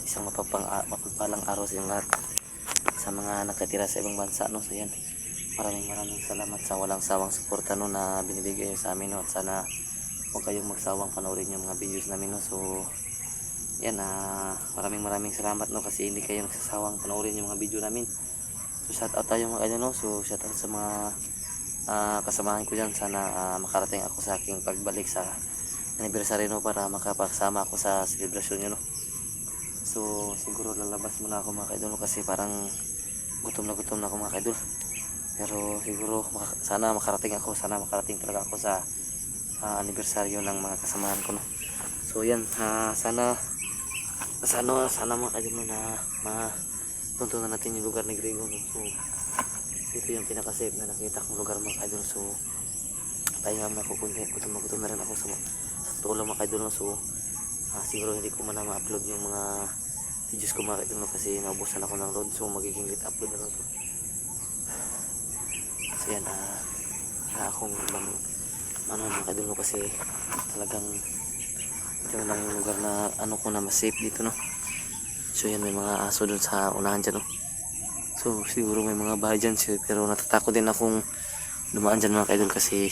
isang mapagpalang araw sa inyong lahat, sa mga nakatira sa ibang bansa, no. So yan, maraming salamat sa walang sawang suporta, no, na binibigay nyo sa amin, no. At sana huwag kayong magsawang panoorin yung mga videos namin, no. So yan, maraming salamat, no, kasi hindi kayo nagsasawang panoorin yung mga video namin. So shout out tayo mga no. So shout out sa mga kasamahan ko dyan. Sana makarating ako sa aking pagbalik sa anniversary, no, para makapagsama ako sa celebration nyo, no. So siguro lalabas muna ako mga kaidol, no, kasi parang gutom na ako mga kaidol. Pero siguro sana makarating talaga ako sa anibersaryo ng mga kasamahan ko, no. So yan, sana mga kaidol, no, na matuntunan natin yung lugar ni Grego, no. So ito yung pinaka-safe na nakita kong lugar mga kaidol. So tayo nga muna ako, gutom na rin ako sa tulong mga kaidol, no. So siguro hindi ko man ma-upload yung mga videos ko mga kaidol, no, kasi naubusan ako ng load. So magiging late upload na lang to. So yan, akong ibang mga kaidol, no, kasi talagang ito lang yung lugar na ko na mas safe dito, no. So yan, may mga aso dun sa unahan dyan, no. So siguro may mga bahay dyan, pero natatakot din akong dumaan dyan mga kaidol, kasi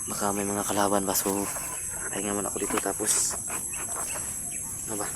baka may mga kalaban ba. So pahinga muna ako dito, tapos ano ba,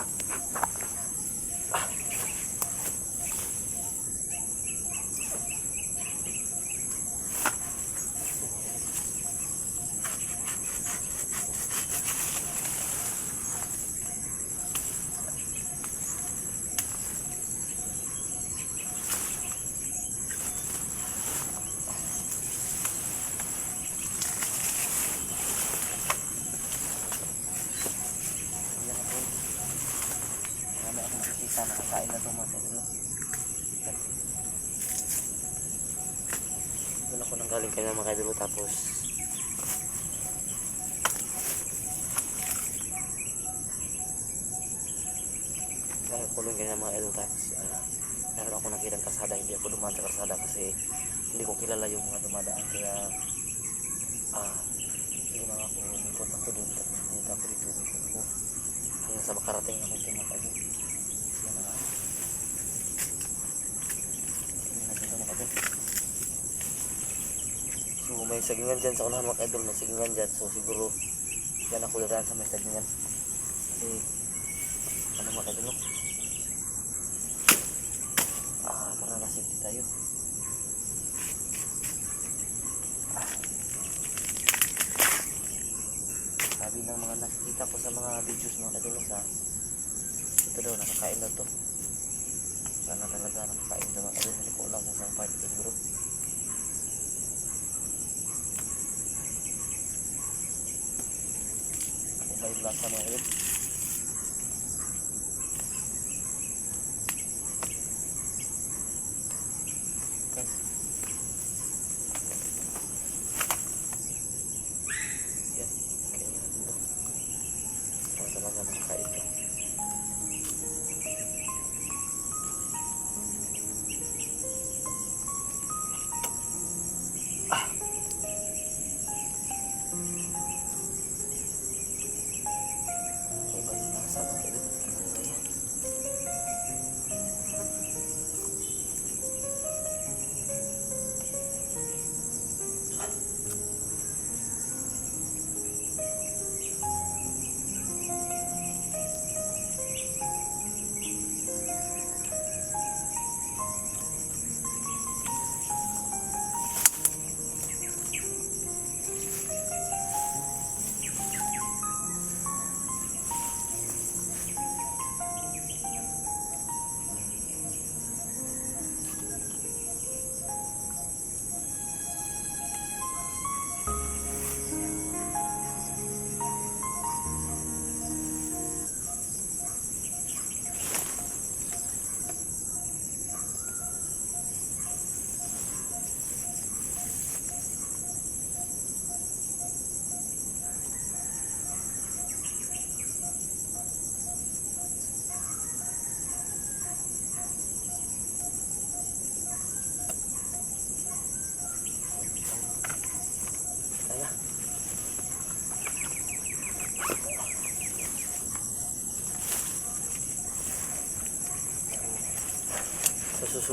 nakakain na ito mga kaidol, no. Doon ako nang galing kaya mga kaidol, tapos nakakulong kaya mga kaidol. Tapos meron ako nakita ng kasada, hindi ako dumaan sa kasada kasi hindi ko kilala yung mga dumadaan, kaya ginawa ko, ikot ako doon, tapos pumunta ako dito, ikot ko hanggang sa makarating ako kay mga kaidol. So may sagingan dyan sa unahan mga kaidol, may sagingan dyan. So siguro yan ako dadaan sa may sagingan, kasi mga kaidol, no, para na safety tayo. Sabi ng mga nakikita ko sa mga videos mga kaidol, sa ito daw nakakain na to. Sana talaga nakakain na mga kaidol, hindi ko alam kung saan part ito siguro. May lasa mga kaidol. Okay. Yan, kaya natin ito. Sana talaga nakakain ito.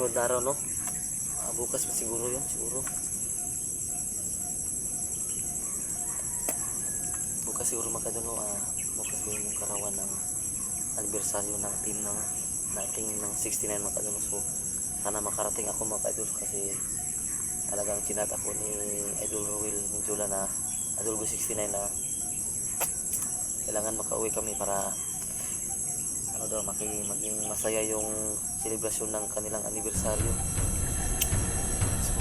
susunod na araw, no? Bukas pa siguro yun, siguro. Bukas siguro mga idol, no? Bukas po yung karawan ng anibersaryo ng team ng nating ng 69 mga idol. So sana makarating ako mga idol, kasi talagang chinat ako ni Idol Ruel Minjula na Idol Go 69 na kailangan makauwi kami para ano daw, maging masaya yung selebrasyon ng kanilang anibersaryo. So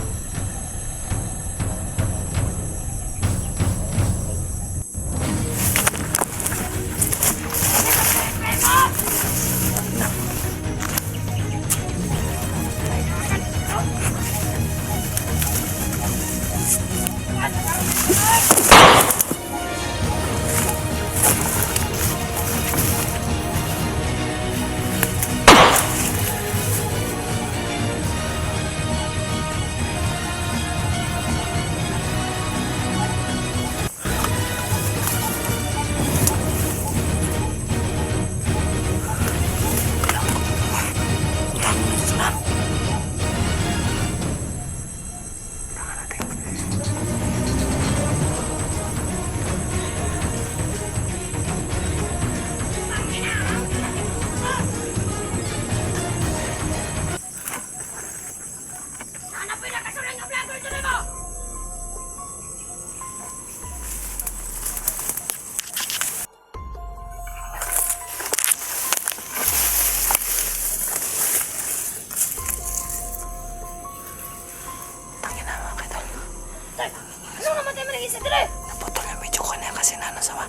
Ano naman tayo manang isa dire? naputol yung video ko na kasi nanasawa.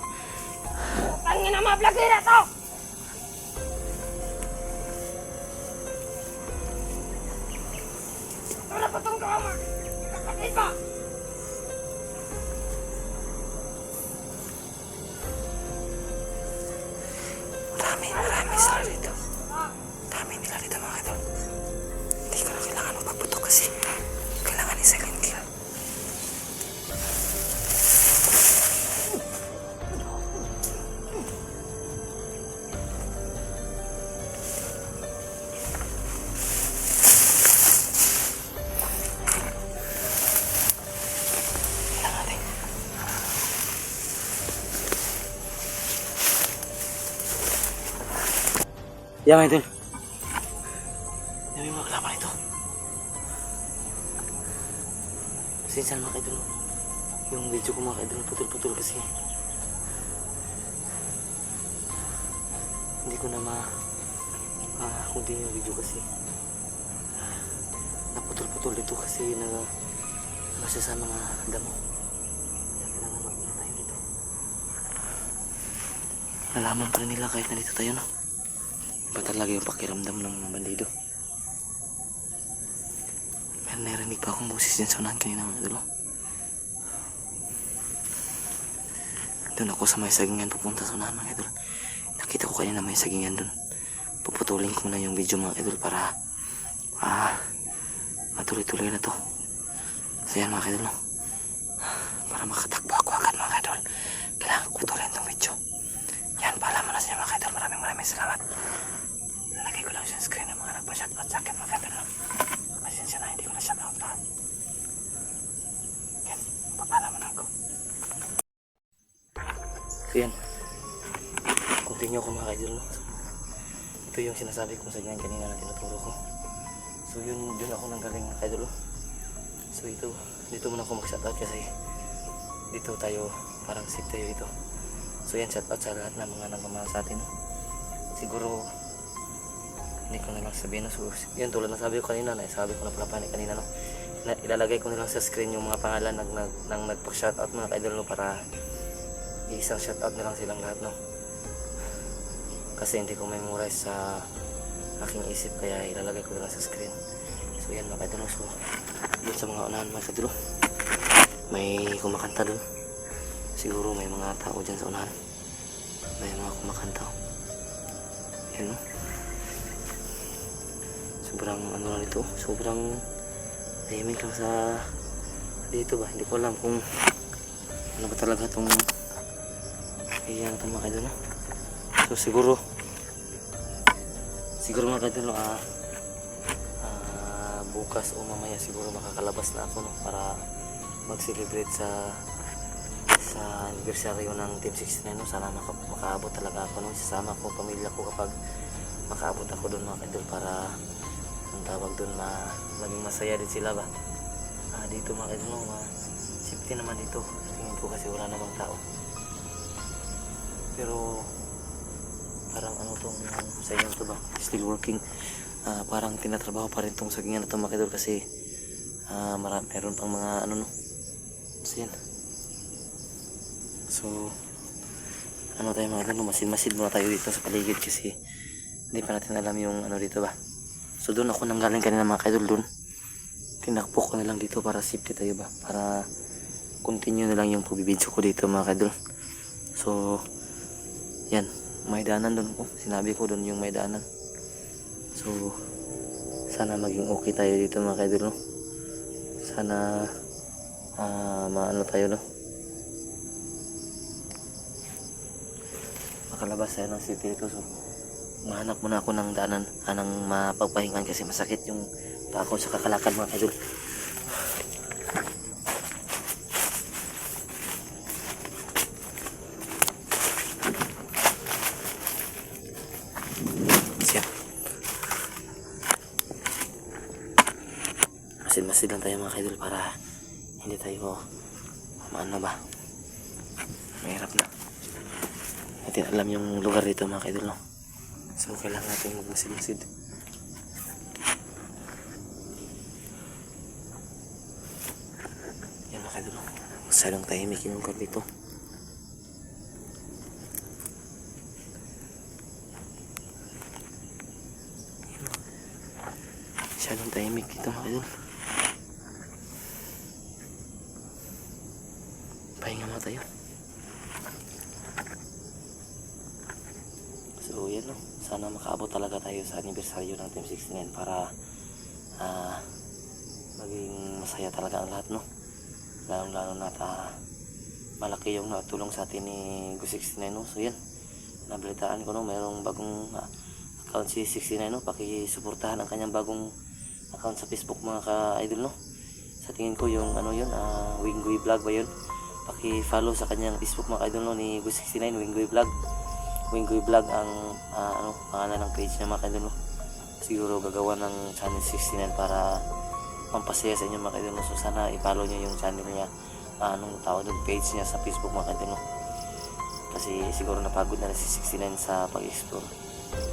Tangin na mga vlogera to! Wala pa tong drama! Kapatid ba? Marami sila dito. Dami nila dito mga idol. Hindi ko na kailangan magpaputok kasi kailangan ni second kill. Yan mga idol. Yan yung mga kalaban ito. Pasensya mga idol. Yung video ko mga idol putol-putol kasi hindi ko na continue yung video kasi naputol-putol dito kasi nasa sa mga damo. Kaya kailangan mag-una tayo dito. Nalaman pa rin nila kahit nandito tayo, no? Iba talaga yung pakiramdam ng mga bandido. Meron narinig pa akong boses dyan sa unahan kanina mga idol. Doon ako sa may sagingan pupunta sa unahan mga idol. Nakita ko kanina may sagingan doon. Puputulin ko na yung video mga idol para matuloy-tuloy na to. So yan mga idol, no? Para makatakbo ako agad mga idol, kailangan ko putulin tong video. Yan, paalaman na sa inyo mga idol. Maraming salamat. Lalagay ko lang sa screen ng mga nagpa-shoutout sa akin mga idol. Pasensya na, hindi ko na shoutout lahat. Yan, papaalaman ako. So yan, continue ako mga idol, no? Ito yung sinasabi ko sa inyo kanina na tinuturo ko. So yun ako nanggaling mga idol. So dito muna ako mag-shoutout kasi dito tayo, parang safe tayo dito. So yan, shoutout sa lahat ng mga nagmamahal sa atin, no? Siguro hindi ko na lang sabihin, no? So yan, tulad na sabi ko kanina, sabi ko na pala kanina, no? Ilalagay ko na lang sa screen yung mga pangalan ng nagpa-shoutout mga idol, no? Para isang shoutout na lang silang lahat, no? Kasi hindi ko memorize sa aking isip, kaya ilalagay ko na lang sa screen. So yan mga idol, no? So doon sa mga unahan mga idol, may kumakanta doon. Siguro may mga tao dyan sa unahan, may mga kumakanta. Yan, no? Sobrang ano na dito, sobrang tahimik lang sa dito ba. Hindi ko alam kung ano ba talaga itong iyan ito mga idol, no? So siguro mga idol, bukas o mamaya siguro makakalabas na ako, no, para mag-celebrate sa anniversary ng Team 69, no. Sana makaabot talaga ako, no. Isasama ko pamilya ko kapag makaabot ako doon, mga kaidol, para ang tawag doon maging masaya din sila ba. Dito mga kaidol, no, safety naman dito tingin ko kasi wala namang tao, pero parang ano tong sa inyo to ba, still working. Parang tinatrabaho pa rin tong sagingan na to, mga kaidol, kasi meron pang mga ano, no. So yan, so ano tayo mga kaidol, masid muna tayo dito sa paligid kasi hindi pa natin alam yung ano dito ba. So doon ako nanggaling kanina, mga kaidol, doon tinakpo ko na lang dito para safety tayo ba, para continue na lang yung pagbibidyo ko dito, mga kaidol. So yan, may daanan doon ko, sinabi ko doon yung may daanan. So sana maging okay tayo dito, mga kaidol, no. Sana maano tayo, no, makalabas tayo ng city dito. So mahanap muna ako ng daanan, ng mapagpahingan kasi masakit yung paa ko sa kakalakad, mga kaidol. Siya, masid lang tayo, mga kaidol, para hindi tayo maano ba, mahirap na natin alam yung lugar dito, mga kaidol, no. So kailangan natin magmasid-masid. Yan, mga kaidol, masyadong tahimik yung lugar dito. Masyadong tahimik dito, mga kaidol. Pahinga mo tayo. So yan, no, sana makaabot talaga tayo sa anibersaryo ng Team 69 para maging masaya talaga ang lahat, no. Lalo na malaki yung natulong sa atin ni Go 69, no. So yan, nabalitaan ko, no, mayroong bagong account si 69, no. Pakisuportahan ang kanyang bagong account sa Facebook, mga ka-idol, no. Sa tingin ko yung ano yun, Wingoy Vlog ba yun, paki-follow sa kanyang Facebook, mga ka-idol, no, ni Go 69, Wingoy Vlog ang pangalan ng page niya, mga ka-idol, no. Siguro gagawa ng channel 69 para pampasaya sa inyo, mga ka-idol, no. So sana i-follow nyo yung channel niya, anong tawag doon, page niya sa Facebook, mga ka-idol, no. Kasi siguro napagod na rin si 69 sa pag-explore,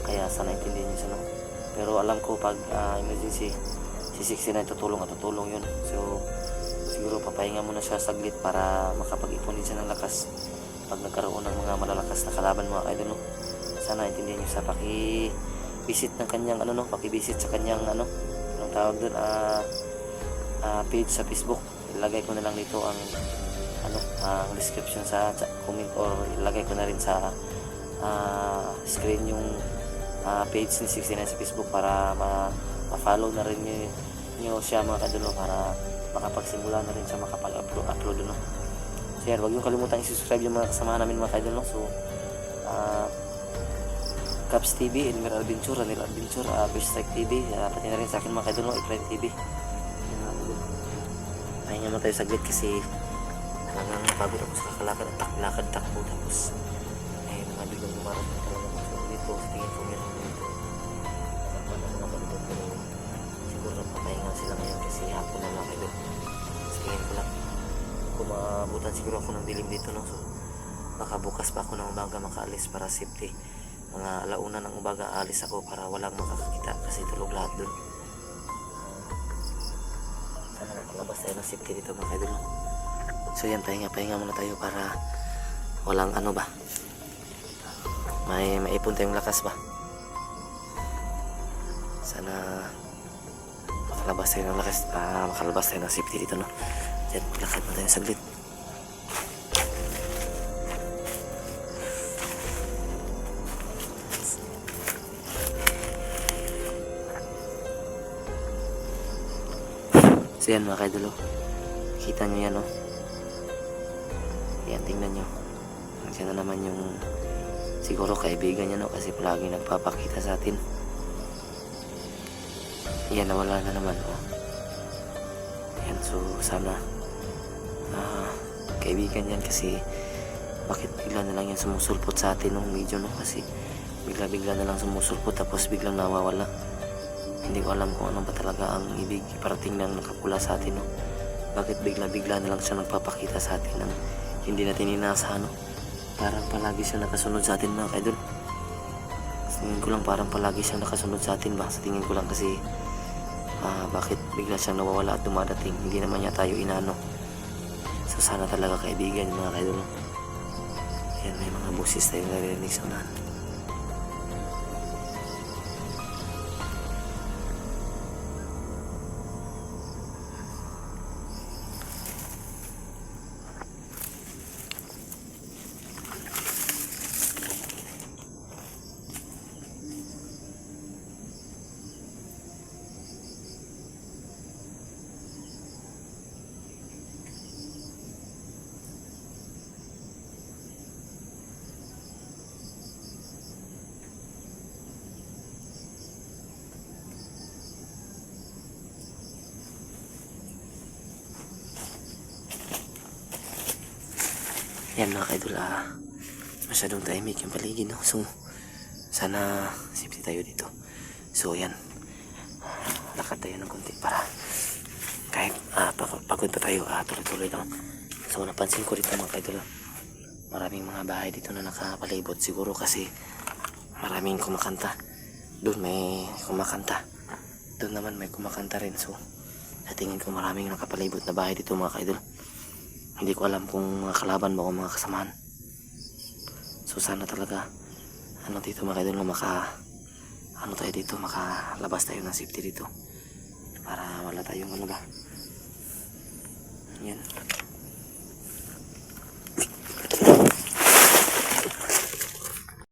kaya sana intindihin nyo siya, no. Pero alam ko pag emergency si 69 tutulong yun. So siguro papahinga muna siya saglit para makapag-ipon din siya ng lakas pag nagkaroon ng mga malalakas na kalaban, mga kaidol, no. Sana intindihan niyo sa paki-visit ng kanyang paki-visit sa kanyang anong tawag doon, page sa Facebook. Ilagay ko na lang dito ang ang description sa comment, or ilagay ko na rin sa screen yung page ni 69 sa Facebook para ma-follow na rin niyo siya, mga kaidol, no, para makapagsimula na rin siya makapag-upload, no. So yan, huwag yung kalimutan i-subscribe yung mga kasamahan namin, mga kaidol, no. So Caps TV, Elmer Adventure, Ranil Adventure, Best Strike TV, pati na rin sa akin, mga kaidol, no, Iframe TV. Yan, mga kaidol, pahinga mo tayo saglit kasi talagang napagod ako sa kakalakad at lakad-takbo, tapos ay mga biglang dumarating talaga. So dito, tingin ko meron dito nakapala mga kaidol, pero siguro papahinga sila ngayon kasi hapon na, mga kaidol. So tingin ko lang kung maabutan siguro ako ng dilim dito, no. So baka bukas pa ako ng umaga makaalis para safety. Mga alauna ng umaga aalis ako para walang makakakita kasi tulog lahat dun. Sana makalabas tayo ng safety dito, mga kaidol, no. So yan, pahinga muna tayo para walang may maipon tayong lakas ba. Sana makalabas tayo ng lakas, makalabas tayo ng safety dito, no. Yan, lakad na tayo saglit. So yan, mga kaidol, kita nyo yan, no. Yan, tingnan nyo, nandiyan na naman yung siguro kaibigan niya, no, kasi palagi nagpapakita sa atin. Yan, nawala na naman. Oh. Yan, so sana kaibigan yan kasi bakit bigla na lang yan sumusulpot sa atin nung video, no? Kasi bigla na lang sumusulpot tapos biglang nawawala. Hindi ko alam kung ano ba talaga ang ibig iparating ng nakapula sa atin, no? Bakit bigla na lang siya nagpapakita sa atin ng hindi natin inaasahan, no? Parang palagi siya nakasunod sa atin, mga kaidol. Sa tingin ko lang parang palagi siya nakasunod sa atin ba? Sa tingin ko lang kasi bakit bigla siyang nawawala at dumadating, hindi naman niya tayo inaano. So sana talaga kaibigan, mga kaidol. Ayan, may mga boses tayo naririnig sa unahan. Yan, mga kaidol, masyadong tahimik yung paligid, no? So sana safety tayo dito. So yan, lakad tayo ng konti para kahit pagod pa tayo, tuloy-tuloy lang. So napansin ko dito, mga kaidol, maraming mga bahay dito na nakapalibot, siguro kasi maraming kumakanta. Doon may kumakanta, doon naman may kumakanta rin. So sa tingin ko maraming nakapalibot na bahay dito, mga kaidol. Hindi ko alam kung mga kalaban ba o mga kasamahan. So sana talaga dito, mga kaidol, na tayo dito, makalabas tayo ng safety dito para wala tayong yan.